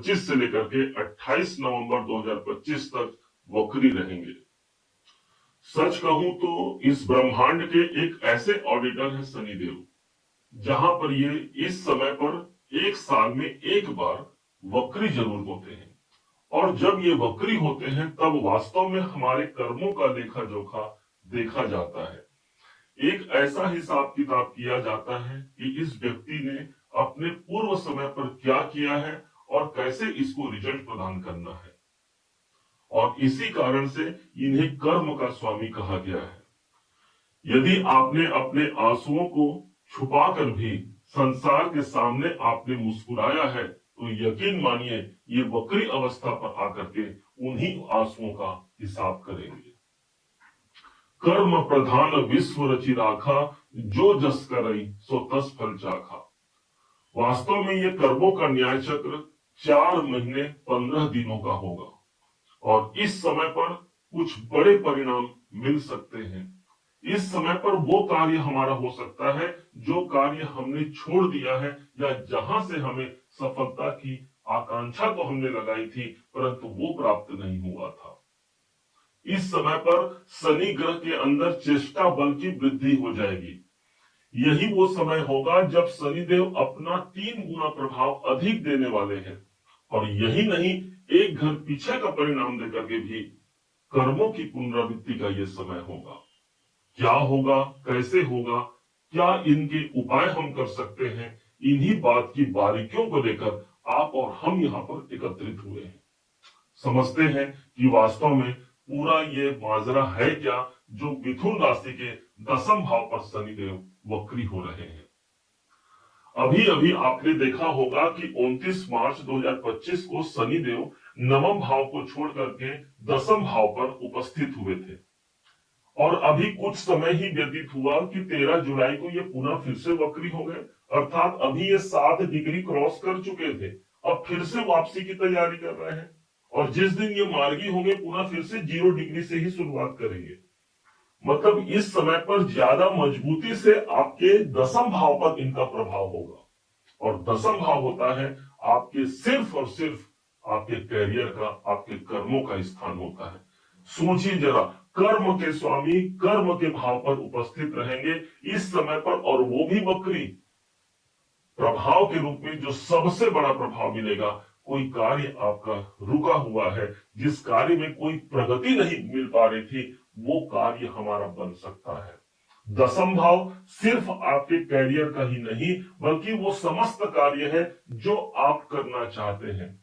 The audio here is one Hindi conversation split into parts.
2025 से लेकर के 28 नवंबर 2025 तक वक्री रहेंगे। सच कहूं तो इस ब्रह्मांड के एक ऐसे ऑडिटर है शनिदेव, जहां पर ये इस समय पर एक साल में एक बार वक्री जरूर होते हैं। और जब ये वक्री होते हैं तब वास्तव में हमारे कर्मों का लेखा जोखा देखा जाता है। एक ऐसा हिसाब किताब किया जाता है कि इस व्यक्ति ने अपने पूर्व समय पर क्या किया है और कैसे इसको रिजल्ट प्रदान करना है। और इसी कारण से इन्हें कर्म का स्वामी कहा गया है। यदि आपने अपने आंसुओं को छुपाकर भी संसार के सामने आपने मुस्कुराया है तो यकीन मानिए ये वक्री अवस्था पर आकर के उन्हीं आंसुओं का हिसाब करेंगे। कर्म प्रधान विश्व रचि राखा, जो जस करई सो तस फल चाखा। वास्तव में ये कर्मों का न्याय चक्र 4 महीने 15 दिनों का होगा और इस समय पर कुछ बड़े परिणाम मिल सकते हैं। इस समय पर वो कार्य हमारा हो सकता है जो कार्य हमने छोड़ दिया है या जहां से हमें सफलता की आकांक्षा तो हमने लगाई थी परंतु वो प्राप्त नहीं हुआ था। इस समय पर शनि ग्रह के अंदर चेष्टा बल की वृद्धि हो जाएगी। यही वो समय होगा जब शनिदेव अपना 3 गुना प्रभाव अधिक देने वाले हैं। और यही नहीं, एक घर पीछे का परिणाम देकर के भी कर्मों की पुनरावृत्ति का यह समय होगा। क्या होगा, कैसे होगा, क्या इनके उपाय हम कर सकते हैं, इन्हीं बात की बारीकियों को लेकर आप और हम यहाँ पर एकत्रित हुए हैं। समझते हैं कि वास्तव में पूरा ये माजरा है क्या जो मिथुन राशि के 10वें भाव पर शनिदेव वक्री हो रहे हैं। अभी अभी आपने देखा होगा कि 29 मार्च 2025 को शनिदेव 9वें भाव को छोड़ करके 10वें भाव पर उपस्थित हुए थे और अभी कुछ समय ही व्यतीत हुआ कि 13 जुलाई को ये पुनः फिर से वक्री हो गए। अर्थात अभी ये 7 डिग्री क्रॉस कर चुके थे, अब फिर से वापसी की तैयारी कर रहे हैं और जिस दिन ये मार्गी होंगे पुनः फिर से 0 डिग्री से ही शुरुआत करेंगे। मतलब इस समय पर ज्यादा मजबूती से आपके 10वें भाव पर इनका प्रभाव होगा और 10वां भाव होता है आपके सिर्फ और सिर्फ आपके करियर का, आपके कर्मों का स्थान होता है। सोचिए जरा, कर्म के स्वामी कर्म के भाव पर उपस्थित रहेंगे इस समय पर और वो भी वक्री प्रभाव के रूप में। जो सबसे बड़ा प्रभाव मिलेगा, कोई कार्य आपका रुका हुआ है, जिस कार्य में कोई प्रगति नहीं मिल पा रही थी, वो कार्य हमारा बन सकता है। 10वां भाव सिर्फ आपके करियर का ही नहीं बल्कि वो समस्त कार्य है जो आप करना चाहते हैं।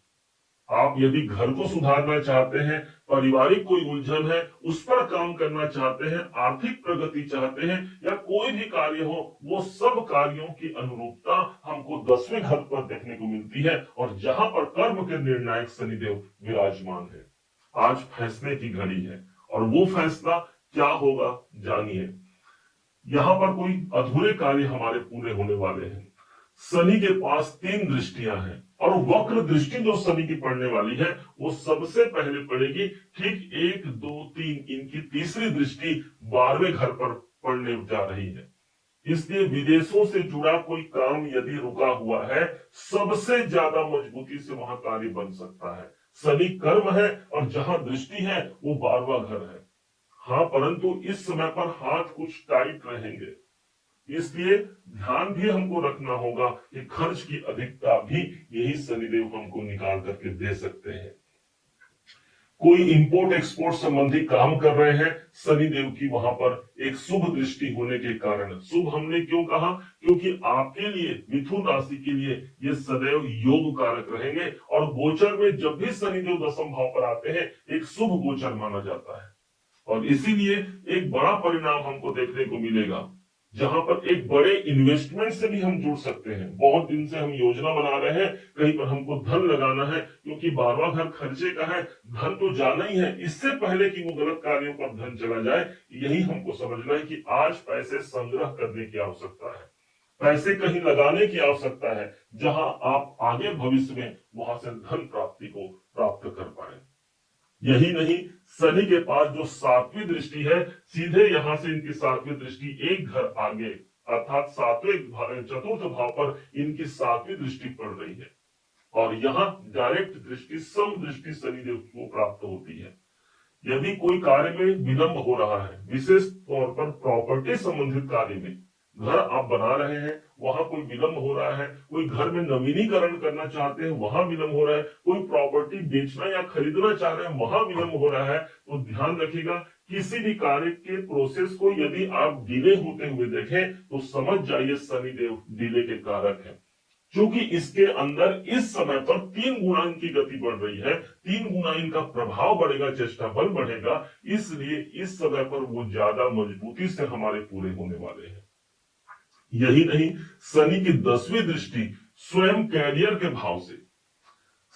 आप यदि घर को सुधारना चाहते हैं, पारिवारिक कोई उलझन है उस पर काम करना चाहते हैं, आर्थिक प्रगति चाहते हैं या कोई भी कार्य हो, वो सब कार्यों की अनुरूपता हमको 10वें घर पर देखने को मिलती है और जहां पर कर्म के निर्णायक शनिदेव विराजमान है। आज फैसले की घड़ी है और वो फैसला क्या होगा जानिए। यहाँ पर कोई अधूरे कार्य हमारे पूरे होने वाले हैं। शनि के पास 3 दृष्टियां हैं और वक्र दृष्टि जो शनि की पड़ने वाली है वो सबसे पहले पड़ेगी ठीक 1, 2, 3, इनकी तीसरी दृष्टि 12वें घर पर पड़ने जा रही है। इसलिए विदेशों से जुड़ा कोई काम यदि रुका हुआ है, सबसे ज्यादा मजबूती से वहां कार्य बन सकता है। शनि कर्म है और जहां दृष्टि है वो 12वां घर है। हाँ, परंतु इस समय पर हाथ कुछ टाइट रहेंगे, इसलिए ध्यान भी हमको रखना होगा कि खर्च की अधिकता भी यही शनिदेव हमको निकाल करके दे सकते हैं। कोई इंपोर्ट एक्सपोर्ट संबंधी काम कर रहे हैं, शनिदेव की वहां पर एक शुभ दृष्टि होने के कारण। शुभ हमने क्यों कहा? क्योंकि आपके लिए, मिथुन राशि के लिए ये सदैव योग कारक रहेंगे और गोचर में जब भी शनिदेव 10वें भाव पर आते हैं एक शुभ गोचर माना जाता है और इसीलिए एक बड़ा परिणाम हमको देखने को मिलेगा जहां पर एक बड़े इन्वेस्टमेंट से भी हम जुड़ सकते हैं। बहुत दिन से हम योजना बना रहे हैं, कहीं पर हमको धन लगाना है क्योंकि 12वां घर खर्चे का है, धन तो जाना ही है। इससे पहले कि वो गलत कार्यों पर धन चला जाए, यही हमको समझना है कि आज पैसे संग्रह करने की आवश्यकता है, पैसे कहीं लगाने की आवश्यकता है जहां आप आगे भविष्य में वहां से धन प्राप्ति को प्राप्त कर पाए। यही नहीं, शनि के पास जो 7वीं दृष्टि है, सीधे यहां से इनकी 7वीं दृष्टि एक घर आगे अर्थात 7वें चतुर्थ भाव पर इनकी 7वीं दृष्टि पड़ रही है। और यहाँ डायरेक्ट दृष्टि सम दृष्टि शनिदेव को प्राप्त होती है। यदि कोई कार्य में विलंब हो रहा है, विशेष तौर पर प्रॉपर्टी संबंधित कार्य में, घर आप बना रहे हैं वहां कोई विलंब हो रहा है, कोई घर में नवीनीकरण करना चाहते हैं वहां विलंब हो रहा है, कोई प्रॉपर्टी बेचना या खरीदना चाह रहे हैं वहां विलंब हो रहा है, तो ध्यान रखिएगा किसी भी कार्य के प्रोसेस को यदि आप डिले होते हुए देखें तो समझ जाइए शनिदेव डिले के कारक है। क्योंकि इसके अंदर इस समय पर 3 गुना इनकी गति बढ़ रही है, 3 गुना इनका प्रभाव बढ़ेगा, चेष्टा बल बढ़ेगा, इसलिए इस समय पर वो ज्यादा मजबूती से हमारे पूरे होने वाले हैं। यही नहीं, शनि की 10वीं दृष्टि स्वयं कैरियर के भाव से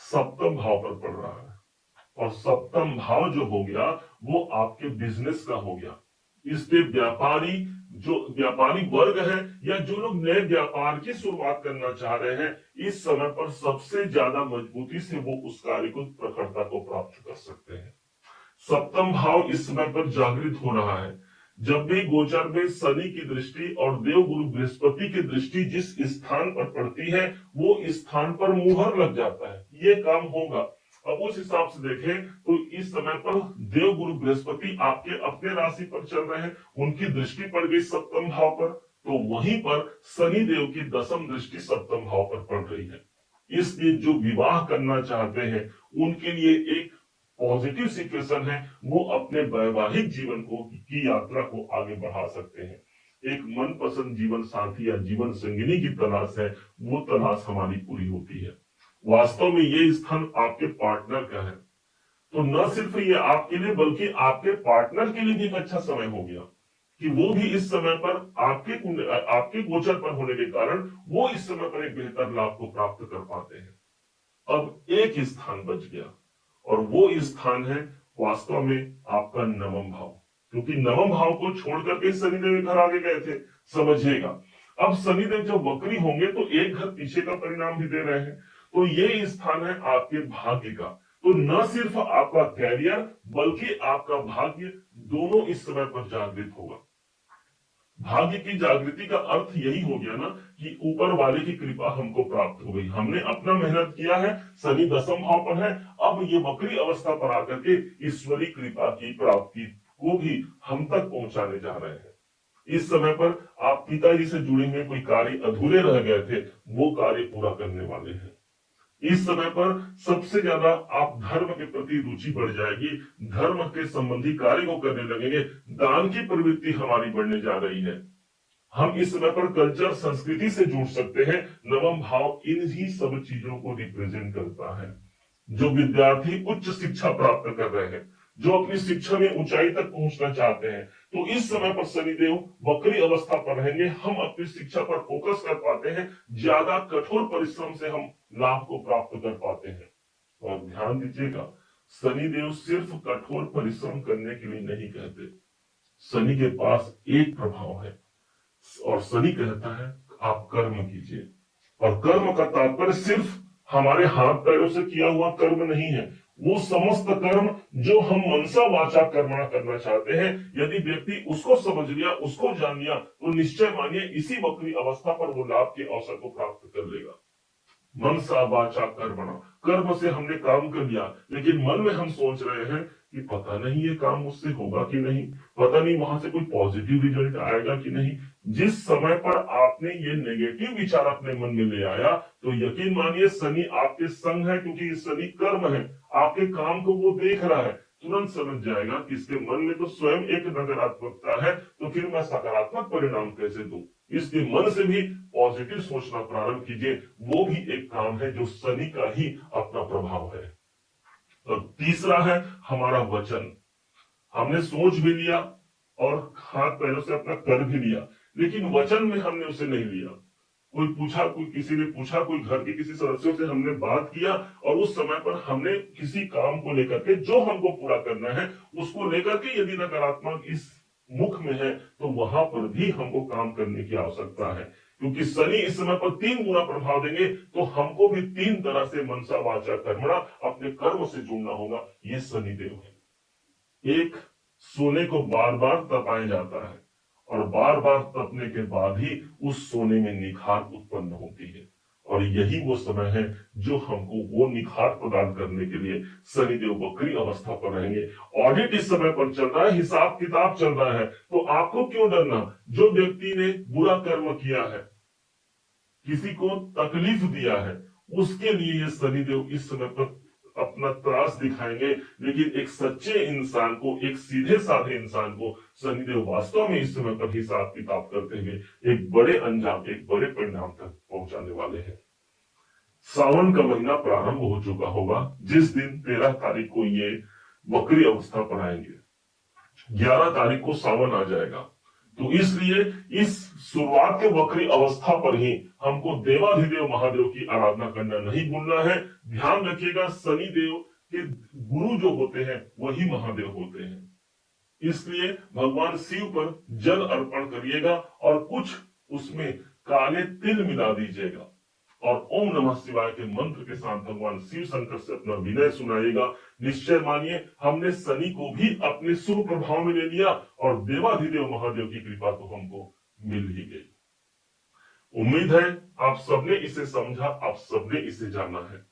सप्तम भाव पर पड़ रहा है, और सप्तम भाव जो हो गया वो आपके बिजनेस का हो गया। इसलिए व्यापारी वर्ग है या जो लोग नए व्यापार की शुरुआत करना चाह रहे हैं, इस समय पर सबसे ज्यादा मजबूती से वो उस कार्य को प्रखरता को प्राप्त कर सकते हैं। सप्तम भाव इस समय पर जागृत हो रहा है। जब भी गोचर में शनि की दृष्टि और देवगुरु बृहस्पति की दृष्टि जिस स्थान पर पड़ती है वो स्थान पर मुहर लग जाता है, ये काम होगा। अब उस हिसाब से देखें तो इस समय पर देवगुरु बृहस्पति आपके अपने राशि पर चल रहे हैं, उनकी दृष्टि पड़ गई सप्तम भाव पर, तो वहीं पर शनि देव की 10वीं दृष्टि सप्तम भाव पर पड़ रही है। इसलिए जो विवाह करना चाहते हैं उनके लिए एक पॉजिटिव सिचुएशन है, वो अपने वैवाहिक जीवन की यात्रा को आगे बढ़ा सकते हैं। एक मनपसंद जीवन साथी या जीवन संगिनी की तलाश है, वो तलाश हमारी पूरी होती है। वास्तव में ये स्थान आपके पार्टनर का है, तो न सिर्फ ये आपके लिए बल्कि आपके पार्टनर के लिए भी एक अच्छा समय हो गया कि वो भी इस समय पर आपके गोचर पर होने के कारण वो इस समय पर एक बेहतर लाभ को प्राप्त कर पाते हैं। अब एक स्थान बच गया और वो स्थान है वास्तव में आपका नवम भाव, क्योंकि नवम भाव को छोड़ करके शनिदेव घर आगे गए थे, समझिएगा। अब शनिदेव जब वक्री होंगे तो एक घर पीछे का परिणाम भी दे रहे हैं, तो ये स्थान है आपके भाग्य का। तो न सिर्फ आपका कैरियर बल्कि आपका भाग्य दोनों इस समय पर जागृत होगा। भाग्य की जागृति का अर्थ यही हो गया ना कि ऊपर वाले की कृपा हमको प्राप्त हो गई, हमने अपना मेहनत किया है, शनि 10वीं भाव पर है, अब ये वक्री अवस्था पर आकर के ईश्वरी कृपा की प्राप्ति को भी हम तक पहुंचाने जा रहे हैं। इस समय पर आप पिताजी से जुड़े हुए कोई कार्य अधूरे रह गए थे, वो कार्य पूरा करने वाले हैं। इस समय पर सबसे ज्यादा आप धर्म के प्रति रुचि बढ़ जाएगी, धर्म के संबंधी कार्य को करने लगेंगे, दान की प्रवृत्ति हमारी बढ़ने जा रही है। हम इस समय पर कल्चर संस्कृति से जुड़ सकते हैं। नवम भाव इन्हीं सब चीजों को रिप्रेजेंट करता है। जो विद्यार्थी उच्च शिक्षा प्राप्त कर रहे हैं, जो अपनी शिक्षा में ऊंचाई तक पहुंचना चाहते हैं, तो इस समय पर शनिदेव वक्री अवस्था पर रहेंगे, हम अपनी शिक्षा पर फोकस कर पाते हैं, ज्यादा कठोर परिश्रम से हम लाभ को प्राप्त कर पाते हैं। और ध्यान दीजिएगा, शनिदेव सिर्फ कठोर परिश्रम करने के लिए नहीं कहते, शनि के पास एक प्रभाव है और शनि कहता है आप कर्म कीजिए। और कर्म का तात्पर्य सिर्फ हमारे हाथ पैरों से किया हुआ कर्म नहीं है, वो समस्त कर्म जो हम मनसा वाचा कर्मणा करना चाहते हैं, यदि व्यक्ति उसको समझ लिया, उसको जान लिया, तो निश्चय मानिए इसी वक्री अवस्था पर वो लाभ के अवसर को प्राप्त कर लेगा। मनसा वाचा कर्मणा, कर्म से हमने काम कर लिया, लेकिन मन में हम सोच रहे हैं कि पता नहीं ये काम मुझसे होगा कि नहीं, पता नहीं वहां से कोई पॉजिटिव रिजल्ट आएगा कि नहीं। जिस समय पर आपने ये नेगेटिव विचार अपने मन में ले आया, तो यकीन मानिए शनि आपके संग है, क्योंकि शनि कर्म है, आपके काम को वो देख रहा है, तुरंत समझ जाएगा कि इसके मन में तो स्वयं एक नकारात्मकता है, तो फिर मैं सकारात्मक परिणाम कैसे दूं। इसलिए मन से भी पॉजिटिव सोचना प्रारंभ कीजिए, वो भी एक काम है जो शनि का ही अपना प्रभाव है। और तीसरा है हमारा वचन। हमने सोच भी लिया और हाथ पैरों से अपना कर भी लिया, लेकिन वचन में हमने उसे नहीं लिया। किसी ने पूछा, कोई घर के किसी सदस्यों से हमने बात किया और उस समय पर हमने किसी काम को लेकर के जो हमको पूरा करना है उसको लेकर के यदि नकारात्मक इस मुख में है, तो वहां पर भी हमको काम करने की आवश्यकता है, क्योंकि शनि इस समय पर 3 गुना प्रभाव देंगे, तो हमको भी 3 तरह से मनसा वाचा कर्मणा अपने कर्म से जुड़ना होगा। ये शनिदेव है। एक, सोने को बार बार तपाया जाता है और बार बार तपने के बाद ही उस सोने में निखार उत्पन्न होती है, और यही वो समय है जो हमको वो निखार प्रदान करने के लिए शनिदेव वक्री अवस्था पर रहेंगे। ऑडिट इस समय पर चल रहा है, हिसाब किताब चल रहा है, तो आपको क्यों डरना। जो व्यक्ति ने बुरा कर्म किया है, किसी को तकलीफ दिया है, उसके लिए ये शनिदेव इस समय पर अपना त्रास दिखाएंगे। लेकिन एक सच्चे इंसान को, एक सीधे साधे इंसान को शनिदेव वास्तव में इस समय पर हिसाब किताब करते हुए एक बड़े अंजाम, एक बड़े परिणाम तक पहुंचाने वाले हैं। सावन का महीना प्रारंभ हो चुका होगा जिस दिन 13 तारीख को ये वक्री अवस्था पर आएंगे। 11 तारीख को सावन आ जाएगा, तो इसलिए इस शुरुआत के वक्री अवस्था पर ही हमको देवाधिदेव महादेव की आराधना करना नहीं भूलना है। ध्यान रखिएगा, शनि देव के गुरु जो होते हैं वही महादेव होते हैं, इसलिए भगवान शिव पर जल अर्पण करिएगा और कुछ उसमें काले तिल मिला दीजिएगा और ओम नमः शिवाय के मंत्र के साथ भगवान शिव शंकर से अपना विनय सुनाइएगा। निश्चय मानिए, हमने शनि को भी अपने शुभ प्रभाव में ले लिया और देवाधिदेव महादेव की कृपा तो हमको मिल ही गई। उम्मीद है आप सबने इसे समझा, आप सबने इसे जाना है।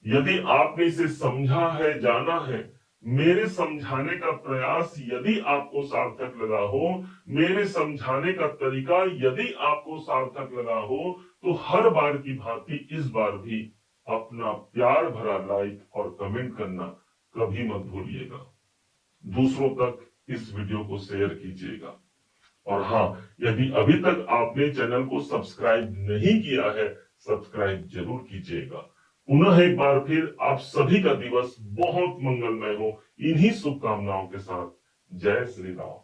यदि आपने इसे समझा है, जाना है, मेरे समझाने का प्रयास यदि आपको सार्थक लगा हो, मेरे समझाने का तरीका यदि आपको सार्थक लगा हो, तो हर बार की भांति इस बार भी अपना प्यार भरा लाइक और कमेंट करना कभी मत भूलिएगा। दूसरों तक इस वीडियो को शेयर कीजिएगा। और हाँ, यदि अभी तक आपने चैनल को सब्सक्राइब नहीं किया है, सब्सक्राइब जरूर कीजिएगा। पुनः एक बार फिर आप सभी का दिवस बहुत मंगलमय हो, इन्हीं शुभकामनाओं के साथ। जय श्री राम।